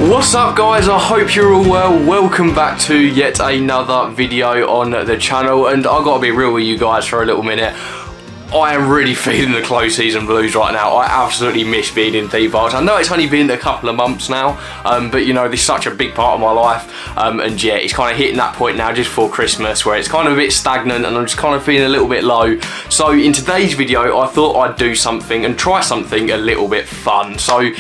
What's up guys, I hope you're all well. Welcome back to yet another video on the channel, and I've got to be real with you guys for a little minute. I am really feeling the close season blues right now. I absolutely miss being in Thorpe Park. I know it's only been a couple of months now, but you know, this is such a big part of my life. And yeah, it's kind of hitting that point now just before Christmas where it's kind of a bit stagnant and I'm just kind of feeling a little bit low. So in today's video, I thought I'd do something and try something a little bit fun. So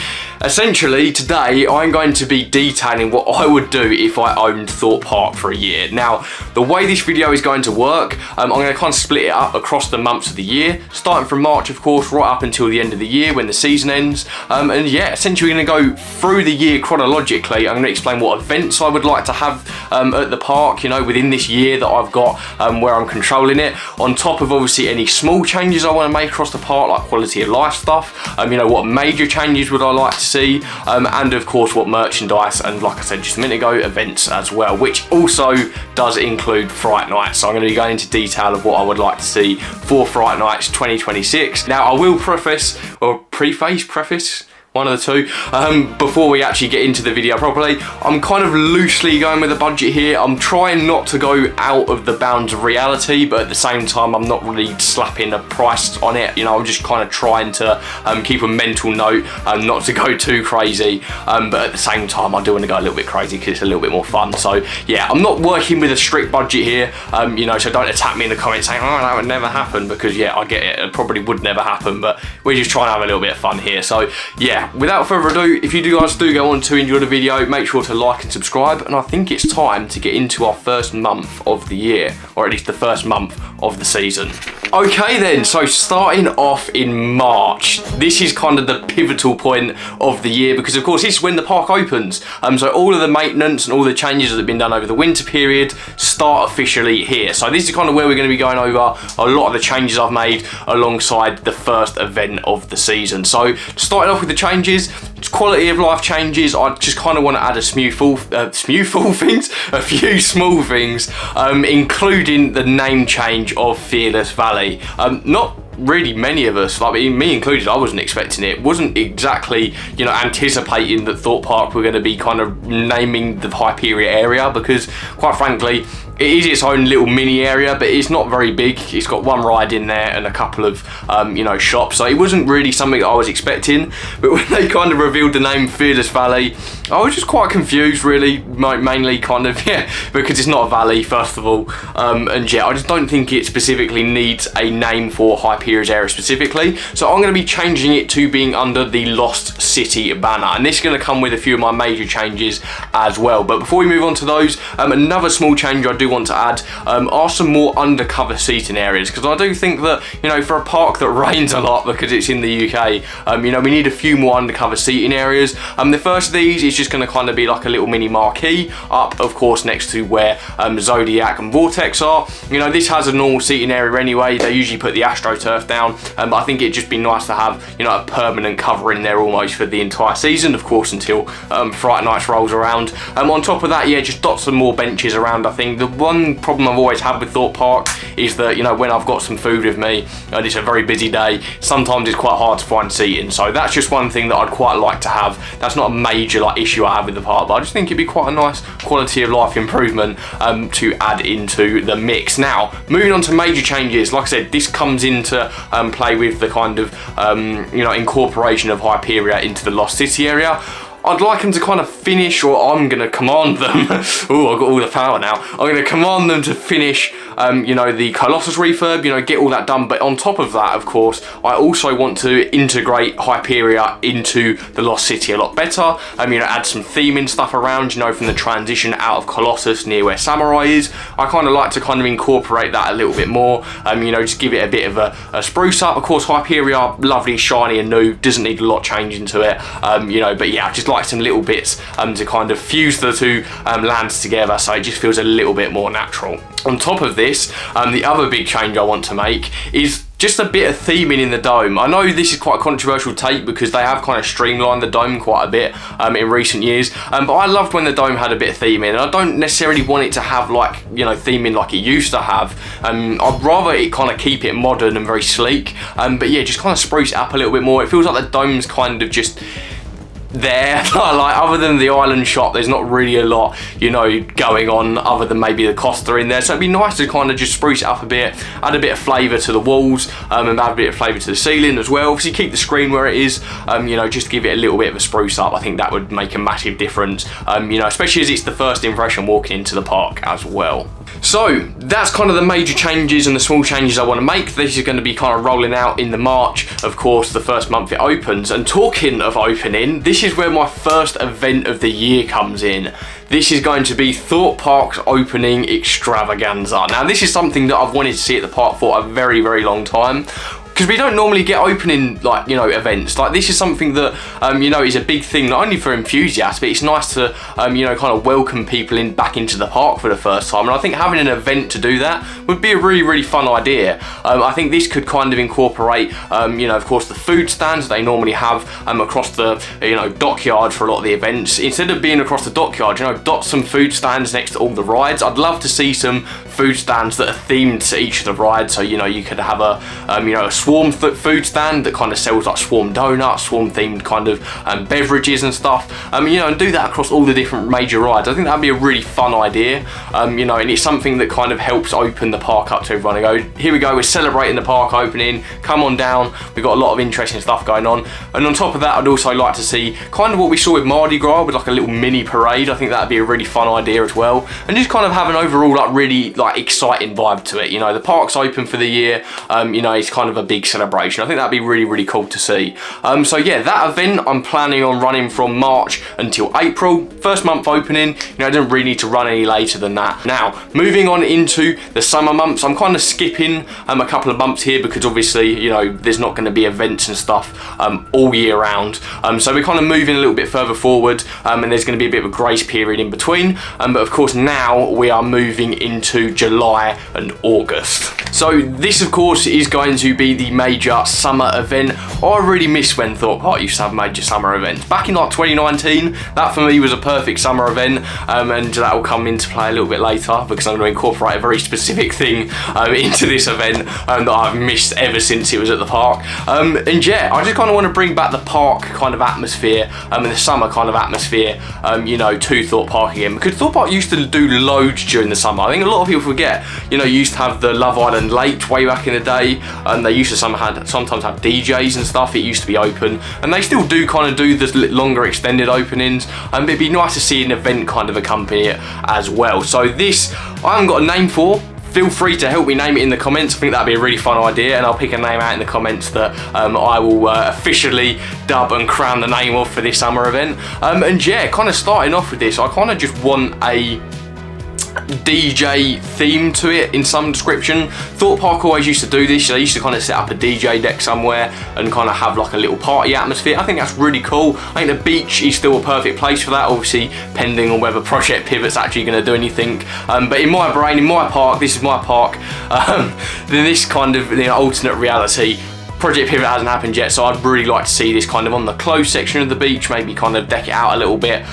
essentially today, I'm going to be detailing what I would do if I owned Thorpe Park for a year. Now, the way this video is going to work, I'm going to kind of split it up across the months of the year. Starting from March, of course, right up until the end of the year when the season ends. And yeah, essentially we're going to go through the year chronologically. I'm going to explain what events I would like to have at the park, you know, within this year that I've got where I'm controlling it. On top of obviously any small changes I want to make across the park, like quality of life stuff. You know, what major changes would I like to see? And of course, what merchandise and, like I said just a minute ago, events as well, which also does include Fright Night. So I'm going to be going into detail of what I would like to see for Fright Night 2026. Now I will preface, one of the two, before we actually get into the video properly. I'm kind of loosely going with a budget here. I'm trying not to go out of the bounds of reality, but at the same time, I'm not really slapping a price on it. You know, I'm just kind of trying to keep a mental note and not to go too crazy. But at the same time, I do want to go a little bit crazy because it's a little bit more fun. So yeah, I'm not working with a strict budget here, you know, so don't attack me in the comments saying, oh, that would never happen, because yeah, I get it. It probably would never happen, but we're just trying to have a little bit of fun here. So yeah, without further ado, if you guys do go on to enjoy the video, make sure to like and subscribe, and I think it's time to get into our first month of the year, or at least the first month of the season. Okay then, so starting off in March, this is kind of the pivotal point of the year because of course this is when the park opens. So all of the maintenance and all the changes that have been done over the winter period start officially here. So this is kind of where we're going to be going over a lot of the changes I've made alongside the first event of the season. So starting off with the changes, quality of life changes. I just kind of want to add a few small things, including the name change of Fearless Valley. Not really many of us, like me included, I wasn't expecting it. Wasn't exactly, you know, anticipating that Thorpe Park were going to be kind of naming the Hyperia area, because quite frankly, it is its own little mini area, but it's not very big. It's got one ride in there and a couple of, you know, shops. So it wasn't really something that I was expecting. But when they kind of revealed the name Fearless Valley, I was just quite confused, really, mainly kind of, yeah, because it's not a valley, first of all. And yeah, I just don't think it specifically needs a name for Hyperia's area specifically. So I'm going to be changing it to being under the Lost City banner. And this is going to come with a few of my major changes as well. But before we move on to those, another small change I do want to add are some more undercover seating areas, because I do think that, you know, for a park that rains a lot because it's in the UK, you know, we need a few more undercover seating areas. The first of these is just going to kind of be like a little mini marquee up, of course, next to where Zodiac and Vortex are. You know, this has a normal seating area anyway. They usually put the AstroTurf down, but I think it'd just be nice to have, you know, a permanent cover in there almost for the entire season, of course, until Fright Nights rolls around. On top of that, yeah, just dots some more benches around. I think the one problem I've always had with Thorpe Park is that, you know, when I've got some food with me and it's a very busy day, sometimes it's quite hard to find seating. So that's just one thing that I'd quite like to have. That's not a major like issue I have with the park, but I just think it'd be quite a nice quality of life improvement to add into the mix. Now, moving on to major changes, like I said, this comes into play with the kind of you know, incorporation of Hyperia into the Lost City area. I'd like them to kind of finish, or I'm going to command them. Oh, I've got all the power now. I'm going to command them to finish, you know, the Colossus refurb, you know, get all that done. But on top of that, of course, I also want to integrate Hyperia into the Lost City a lot better. You know, add some theming stuff around, you know, from the transition out of Colossus near where Samurai is. I kind of like to kind of incorporate that a little bit more. You know, just give it a bit of a spruce up. Of course, Hyperia, lovely, shiny and new, doesn't need a lot changing to it. You know, but yeah, just like some little bits to kind of fuse the two lands together, so it just feels a little bit more natural. On top of this, the other big change I want to make is just a bit of theming in the dome. I know this is quite a controversial take because they have kind of streamlined the dome quite a bit in recent years, but I loved when the dome had a bit of theming, and I don't necessarily want it to have, like, you know, theming like it used to have. I'd rather it kind of keep it modern and very sleek, but yeah, just kind of spruce it up a little bit more. It feels like the dome's kind of just there. Like, other than the island shop, there's not really a lot, you know, going on other than maybe the Costa in there. So it'd be nice to kind of just spruce it up a bit, add a bit of flavour to the walls, and add a bit of flavour to the ceiling as well. Obviously keep the screen where it is, you know, just give it a little bit of a spruce up. I think that would make a massive difference, you know, especially as it's the first impression walking into the park as well. So that's kind of the major changes and the small changes I want to make. This is going to be kind of rolling out in the March, of course, the first month it opens. And talking of opening, this is where my first event of the year comes in. This is going to be Thorpe Park's opening extravaganza. Now, this is something that I've wanted to see at the park for a very, very long time, because we don't normally get opening, like, you know, events. Like, this is something that, you know, is a big thing, not only for enthusiasts, but it's nice to, you know, kind of welcome people in back into the park for the first time. And I think having an event to do that would be a really, really fun idea. I think this could kind of incorporate, you know, of course, the food stands they normally have across the, you know, dockyard for a lot of the events. Instead of being across the dockyard, you know, dot some food stands next to all the rides. I'd love to see some food stands that are themed to each of the rides. So, you know, you could have a, you know, a swarm food stand that kind of sells like swarm donuts, swarm themed kind of beverages and stuff, you know, and do that across all the different major rides. I think that'd be a really fun idea, you know, and it's something that kind of helps open the park up to everyone and go, here we go, we're celebrating the park opening, come on down, we've got a lot of interesting stuff going on. And on top of that, I'd also like to see kind of what we saw with Mardi Gras, with like a little mini parade. I think that'd be a really fun idea as well, and just kind of have an overall like really like exciting vibe to it. You know, the park's open for the year, you know, it's kind of a big celebration. I think that'd be really, really cool to see. So yeah, that event I'm planning on running from March until April. First month opening, you know, I don't really need to run any later than that. Now, moving on into the summer months, I'm kind of skipping a couple of months here because obviously, you know, there's not going to be events and stuff all year round. So we're kind of moving a little bit further forward, and there's going to be a bit of a grace period in between. But of course, now we are moving into July and August. So this, of course, is going to be the major summer event. I really miss when Thorpe Park used to have major summer events. Back in like 2019, that for me was a perfect summer event, and that will come into play a little bit later because I'm going to incorporate a very specific thing into this event that I've missed ever since it was at the park. And yeah, I just kind of want to bring back the park kind of atmosphere and the summer kind of atmosphere, you know, to Thorpe Park again, because Thorpe Park used to do loads during the summer. I think a lot of people forget, you know, you used to have the Love Island Late way back in the day, and they used to sometimes have DJs and stuff. It used to be open, and they still do kind of do the longer extended openings, and it'd be nice to see an event kind of accompany it as well. So this, I haven't got a name for. Feel free to help me name it in the comments. I think that'd be a really fun idea, and I'll pick a name out in the comments that I will officially dub and crown the name of for this summer event. And yeah, kind of starting off with this, I kind of just want a DJ theme to it in some description. Thorpe Park always used to do this. They used to kind of set up a DJ deck somewhere and kind of have like a little party atmosphere. I think that's really cool. I think the beach is still a perfect place for that, obviously pending on whether Project Pivot's actually going to do anything. But in my brain, in my park, this is my park, then this kind of, you know, alternate reality, Project Pivot hasn't happened yet, so I'd really like to see this kind of on the closed section of the beach, maybe kind of deck it out a little bit,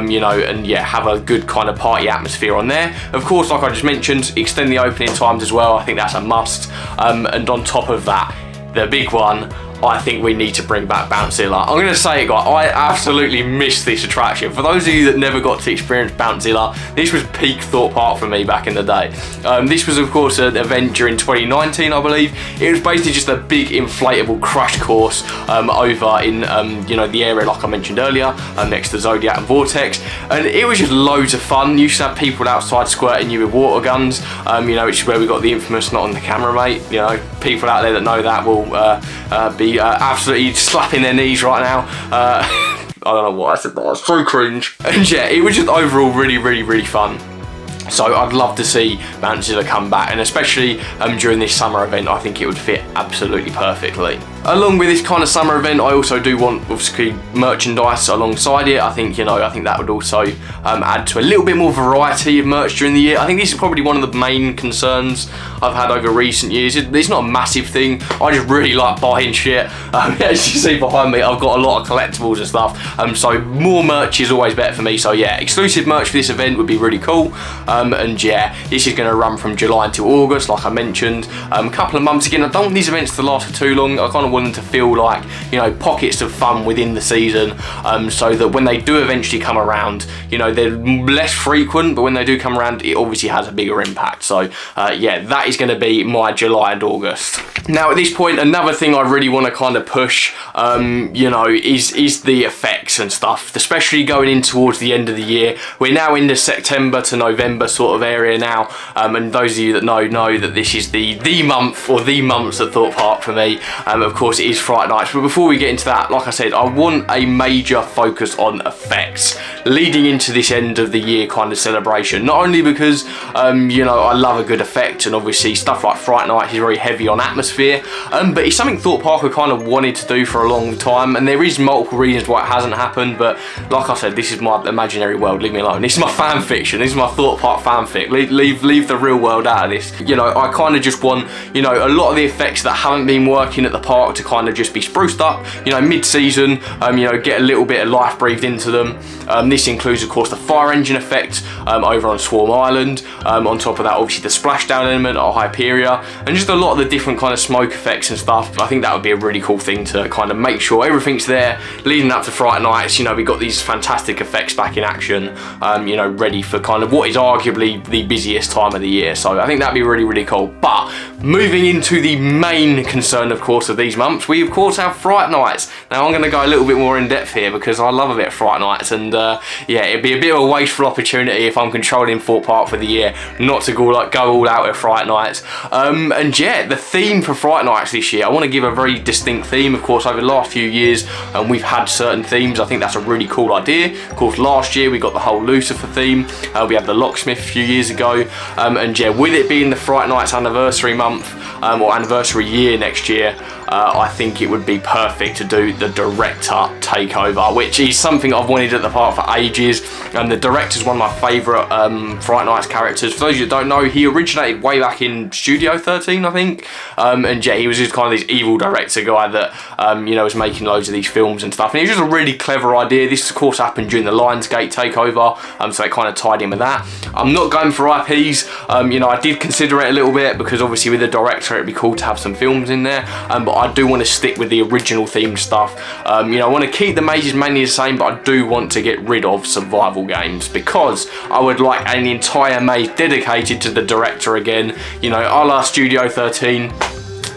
you know, and yeah, have a good kind of party atmosphere on there. Of course, like I just mentioned, extend the opening times as well. I think that's a must. And on top of that, the big one, I think we need to bring back Bouncezilla. I'm going to say it, guys, I absolutely miss this attraction. For those of you that never got to experience Bouncezilla, this was peak Thorpe Park for me back in the day. This was, of course, an event during 2019, I believe. It was basically just a big inflatable crash course over in, you know, the area like I mentioned earlier, next to Zodiac and Vortex. And it was just loads of fun. You used to have people outside squirting you with water guns, you know, which is where we got the infamous "not on the camera, mate." You know, people out there that know that will be absolutely slapping their knees right now. I don't know why I said that, it's so cringe. And yeah, it was just overall really, really, really fun. So I'd love to see Bouncezilla come back, and especially during this summer event, I think it would fit absolutely perfectly. Along with this kind of summer event, I also do want, obviously, merchandise alongside it. I think, you know, I think that would also add to a little bit more variety of merch during the year. I think this is probably one of the main concerns I've had over recent years. It's not a massive thing. I just really like buying shit. As you see behind me, I've got a lot of collectibles and stuff. So more merch is always better for me. So yeah, exclusive merch for this event would be really cool. And yeah, this is going to run from July until August, like I mentioned. A couple of months again. I don't want these events to last for too long. I kind of want them to feel like, you know, pockets of fun within the season, so that when they do eventually come around, you know, they're less frequent, but when they do come around, it obviously has a bigger impact. So yeah, that is going to be my July and August. Now at this point, another thing I really want to kind of push, you know, is the effects and stuff, especially going in towards the end of the year. We're now into September to November sort of area now, and those of you that know that this is the month, or the months at Thorpe Park for me. Of course it is Fright Nights, but before we get into that, like I said, I want a major focus on effects leading into this end of the year kind of celebration. Not only because you know, I love a good effect, and obviously stuff like Fright Nights is very heavy on atmosphere, but it's something Thorpe Park have kind of wanted to do for a long time, and there is multiple reasons why it hasn't happened. But like I said, this is my imaginary world, leave me alone. This is my fan fiction, this is my Thorpe Park fanfic. Leave the real world out of this. You know, I kind of just want, you know, a lot of the effects that haven't been working at the park to kind of just be spruced up, you know, mid-season, you know, get a little bit of life breathed into them. This includes, of course, the fire engine effect over on Swarm Island. On top of that, obviously the splashdown element at Hyperia, and just a lot of the different kind of smoke effects and stuff. I think that would be a really cool thing to kind of make sure everything's there leading up to Fright Nights. You know, we got these fantastic effects back in action, you know, ready for kind of what is arguably the busiest time of the year. So I think that'd be really, really cool. But moving into the main concern, of course, of these months, we of course have Fright Nights. Now I'm going to go a little bit more in depth here because I love a bit of Fright Nights, and yeah, it'd be a bit of a wasteful opportunity if I'm controlling Thorpe Park for the year not to go all out with Fright Nights. And yeah, the theme for Fright Nights this year, I want to give a very distinct theme. Of course, over the last few years, we've had certain themes. I think that's a really cool idea. Of course, last year we got the whole Lucifer theme. We had the Locksmith a few years ago, and yeah, with it being the Fright Nights anniversary month, or anniversary year next year, I think it would be perfect to do the director takeover, which is something I've wanted at the park for ages. And the director's one of my favourite Fright Nights characters. For those of you that don't know, he originated way back in Studio 13, I think. And yeah, he was just kind of this evil director guy that you know, was making loads of these films and stuff. And it was just a really clever idea. This of course happened during the Lionsgate takeover, so it kind of tied in with that. I'm not going for IPs. You know, I did consider it a little bit because obviously with the director it'd be cool to have some films in there, but I do want to stick with the original themed stuff. You know, I want to keep the mazes mainly the same, but I do want to get rid of survival games because I would like an entire maze dedicated to the director again, you know, a la Studio 13.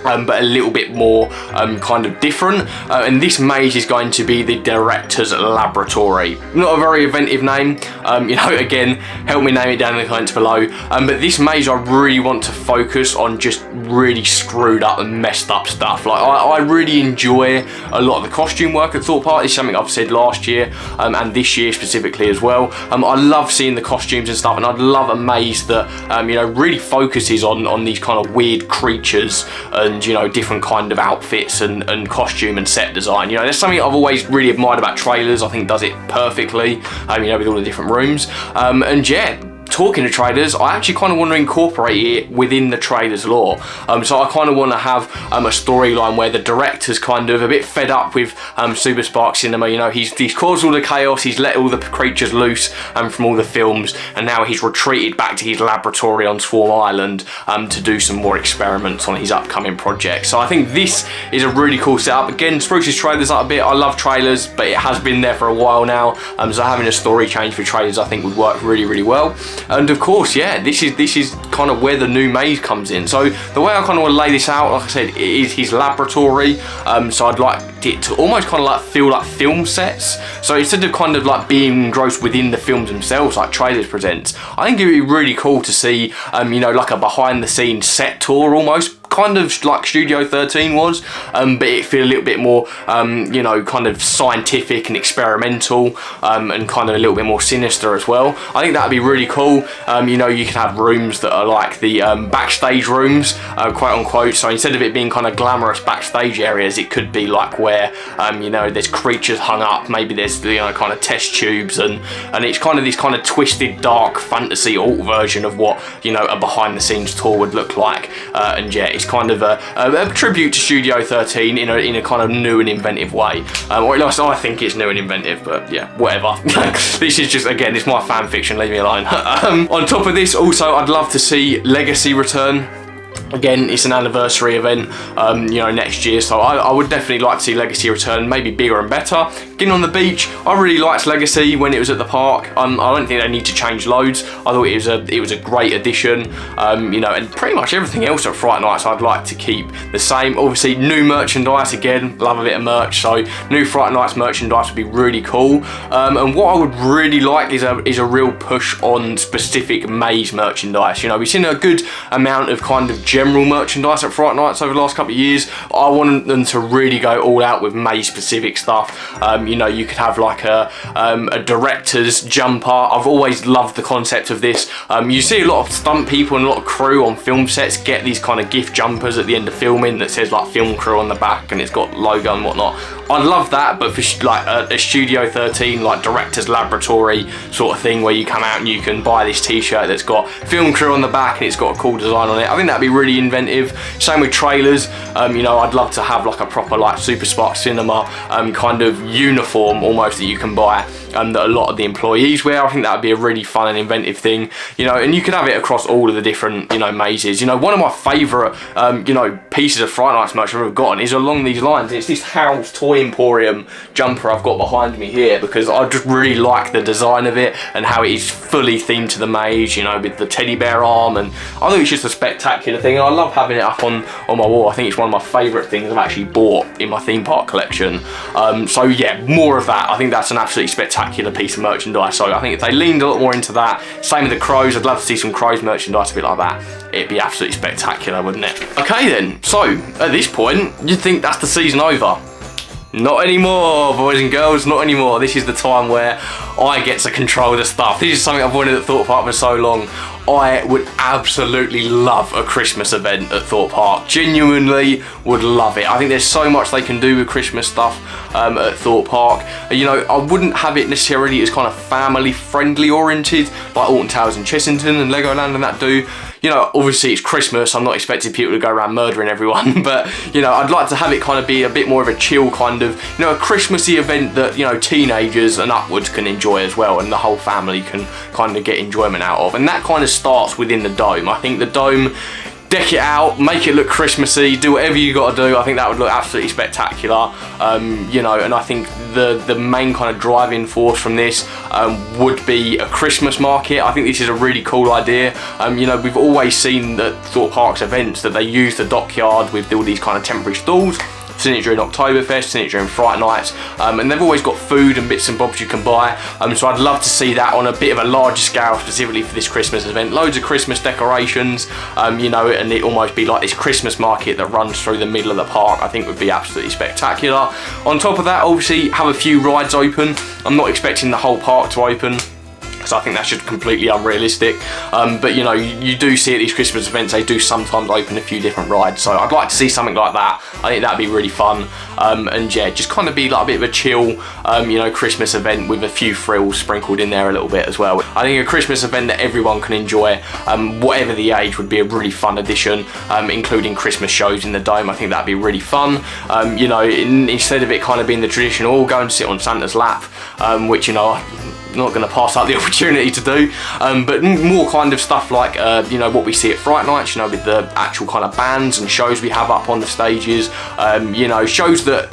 But a little bit more kind of different, and this maze is going to be the director's laboratory. Not a very inventive name, you know, again, help me name it down in the comments below, but this maze I really want to focus on just really screwed up and messed up stuff. Like I really enjoy a lot of the costume work at Thorpe Park. It's something I've said last year, and this year specifically as well. I love seeing the costumes and stuff, and I'd love a maze that you know, really focuses on these kind of weird creatures and, you know, different kind of outfits and costume and set design. You know, there's something I've always really admired about trailers. I think does it perfectly, you know, with all the different rooms. And yeah, talking to trailers, I actually kind of want to incorporate it within the trailers lore. So I kind of want to have a storyline where the director's kind of a bit fed up with Super Spark Cinema. You know, he's caused all the chaos, he's let all the creatures loose from all the films, and now he's retreated back to his laboratory on Swarm Island to do some more experiments on his upcoming project. So I think this is a really cool setup. Again, spruces trailers up a bit. I love trailers, but it has been there for a while now, so having a story change for trailers I think would work really, really well. And of course, yeah, this is kind of where the new maze comes in. So the way I kind of want to lay this out, like I said, it is his laboratory. So I'd like it to almost kind of like feel like film sets. So instead of kind of like being engrossed within the films themselves, like trailers presents, I think it would be really cool to see, you know, like a behind the scenes set tour almost. Kind of like Studio 13 was, but it feel a little bit more, you know, kind of scientific and experimental, and kind of a little bit more sinister as well. I think that'd be really cool. You know, you can have rooms that are like the backstage rooms, quote unquote. So instead of it being kind of glamorous backstage areas, it could be like where, you know, there's creatures hung up. Maybe there's, you know, kind of test tubes, and it's kind of this kind of twisted, dark fantasy alt version of what, you know, a behind the scenes tour would look like. And yeah, it's kind of a tribute to Studio 13 in a kind of new and inventive way, or at least I think it's new and inventive, but yeah, whatever. This is just, again, it's my fan fiction, leave me alone. On top of this, also I'd love to see Legacy return. Again, it's an anniversary event, you know, next year, so I would definitely like to see Legacy return, maybe bigger and better. Getting on the beach, I really liked Legacy when it was at the park. I don't think they need to change loads. I thought it was a great addition, you know, and pretty much everything else at Fright Nights I'd like to keep the same. Obviously, new merchandise, again, love a bit of merch, so new Fright Nights merchandise would be really cool. And what I would really like is a real push on specific maze merchandise. You know, we've seen a good amount of kind of general merchandise at Fright Nights over the last couple of years. I want them to really go all out with maze specific stuff. You know, you could have like a director's jumper. I've always loved the concept of this. You see a lot of stunt people and a lot of crew on film sets get these kind of gift jumpers at the end of filming that says like film crew on the back and it's got logo and whatnot. I love that, but for like a Studio 13 like director's laboratory sort of thing where you come out and you can buy this t-shirt that's got film crew on the back and it's got a cool design on it. I think that'd be really inventive. Same with trailers. You know, I'd love to have like a proper like Super Spark Cinema kind of uniform almost that you can buy that a lot of the employees wear. I think that would be a really fun and inventive thing, you know, and you could have it across all of the different, you know, mazes. You know, one of my favourite, you know, pieces of Fright Nights merch I've ever gotten is along these lines. It's this Howl's Toy Emporium jumper I've got behind me here because I just really like the design of it and how it is fully themed to the maze, you know, with the teddy bear arm, and I think it's just a spectacular thing and I love having it up on my wall. I think it's one of my favourite things I've actually bought in my theme park collection. So yeah, more of that. I think that's an absolutely spectacular piece of merchandise, so I think if they leaned a lot more into that, same with the crows, I'd love to see some crows merchandise a bit like that. It'd be absolutely spectacular, wouldn't it? Okay then, so at this point you'd think that's the season over. Not anymore, boys and girls, not anymore. This is the time where I get to control the stuff. This is something I've wanted at Thorpe Park for so long. I would absolutely love a Christmas event at Thorpe Park. Genuinely would love it. I think there's so much they can do with Christmas stuff at Thorpe Park. You know, I wouldn't have it necessarily as kind of family friendly oriented like Alton Towers and Chessington and Legoland and that do. You know, obviously it's Christmas, I'm not expecting people to go around murdering everyone, but, you know, I'd like to have it kind of be a bit more of a chill kind of, you know, a Christmassy event that, you know, teenagers and upwards can enjoy as well, and the whole family can kind of get enjoyment out of. And that kind of starts within the dome. I think the dome, deck it out, make it look Christmassy, do whatever you got to do. I think that would look absolutely spectacular. You know, and I think the main kind of driving force from this would be a Christmas market. I think this is a really cool idea. You know, we've always seen at Thorpe Park's events that they use the dockyard with all these kind of temporary stalls. Seen it during Oktoberfest, seen it during Fright Nights, and they've always got food and bits and bobs you can buy, so I'd love to see that on a bit of a larger scale specifically for this Christmas event. Loads of Christmas decorations, you know, and it almost be like this Christmas market that runs through the middle of the park. I think would be absolutely spectacular. On top of that, obviously have a few rides open. I'm not expecting the whole park to open, so I think that's just completely unrealistic, but you know, you do see at these Christmas events they do sometimes open a few different rides, so I'd like to see something like that. I think that'd be really fun, and yeah, just kind of be like a bit of a chill, you know, Christmas event with a few frills sprinkled in there a little bit as well. I think a Christmas event that everyone can enjoy, whatever the age, would be a really fun addition, including Christmas shows in the dome. I think that'd be really fun. You know, instead of it kind of being the traditional, oh, go and sit on Santa's lap, which, you know, not going to pass up the opportunity to do, but more kind of stuff like you know, what we see at Fright Nights, you know, with the actual kind of bands and shows we have up on the stages, you know, shows that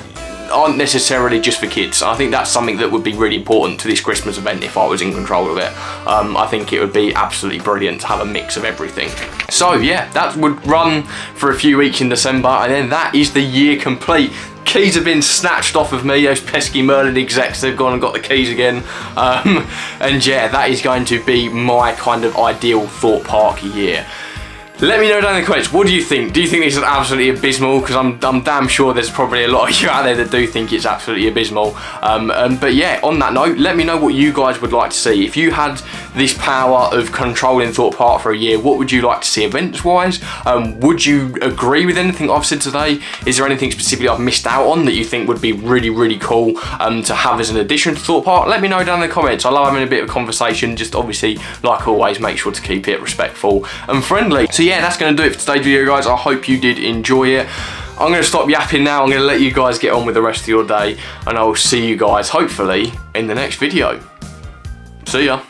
aren't necessarily just for kids. I think that's something that would be really important to this Christmas event if I was in control of it. I think it would be absolutely brilliant to have a mix of everything. So yeah, that would run for a few weeks in December, and then that is the year complete. Keys have been snatched off of me, those pesky Merlin execs, they've gone and got the keys again. And yeah, that is going to be my kind of ideal Thorpe Park year. Let me know down in the comments, what do you think? Do you think this is absolutely abysmal? Because I'm damn sure there's probably a lot of you out there that do think it's absolutely abysmal. But yeah, on that note, let me know what you guys would like to see. If you had this power of controlling Thorpe Park for a year, what would you like to see events-wise? Would you agree with anything I've said today? Is there anything specifically I've missed out on that you think would be really, really cool to have as an addition to Thorpe Park? Let me know down in the comments. I love having a bit of conversation. Just obviously, like always, make sure to keep it respectful and friendly. So yeah, that's going to do it for today's video, guys. I hope you did enjoy it. I'm going to stop yapping now. I'm going to let you guys get on with the rest of your day, and I will see you guys hopefully in the next video. See ya.